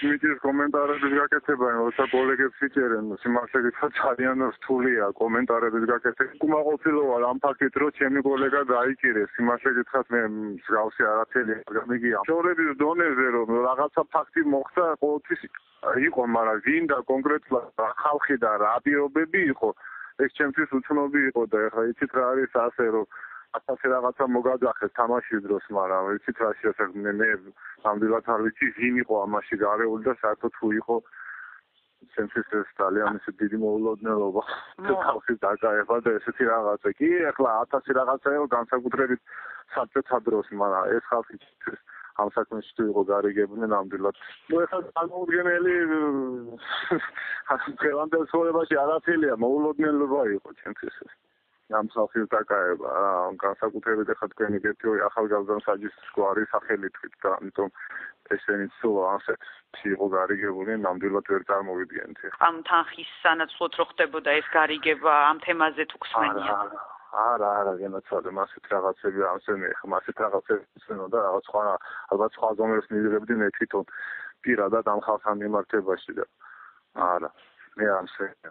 მიწის კომენტარების გაკეთება, როცა კოლეგებს იწერენ, სიმართლედ ძალიან რთულია კომენტარების გაკეთება. უკმაყოფილოა ამ ფაქტით, რომ ჩემი კოლეგა დაიჭირეს, სიმართლედ გითხრათ მე მსგავსი არაფერი არ მიგია. შორების დონეზე რომ რაღაცა ფაქტი მოხდა, ყოველთვის იყო, მაგრამ ვინ და კონკრეტულად რა ხალხი და რა პირობები იყო, ეს ჩემთვის უცნობი იყო და ეხლა იცით რა არის ასე რომ ასე რაღაცა მოგაძახეს თამაშის დროს, მაგრამ იცით რა შეასახმე მე ნამდვილად არ ვიცი ვინ იყო ამაში გარეული და საერთოდ თუ იყო ჩემთვის ეს ძალიან ისე დიდი მოულოდნელობა ხალხის დაკავება და ესეთი რაღაცა კი ეხლა 1000 რაღაცა იყო განსაკუთრებით საბჭოთა დროს, მაგრამ ეს ხალხი ამ საქმეში თუ იყო გარიგებული ნამდვილად. ნუ ეხლა წარმოუდგენელი ხელამდელ ცხოვრებაში არაფერია, მოულოდნელობა იყო ჩემთვის ეს. ამ ხალხის დაკავება, განსაკუთრებით ეხლა თქვენი გეტიო ახალგაზრდა საჯის გვარი სახელი თქვით და ამიტომ ესენიც თუ ასეთი იყო გარიგებული, ნამდვილად ვერ წარმოვიდგენთ. ამ თანხის სანაცვლოდ რო ხდებოდა ეს გარიგება ამ თემაზე თუ ხსმენია? არა, გენაცვალე, მასეთ რაღაცები ამსენე, მასეთ რაღაცები და რაღაც სხვა ალბათ სხვა ზომებს მივიღებდი მე თვითონ პირადად ამ ხალხთან მიმართებაში და არა, მე ამსენე.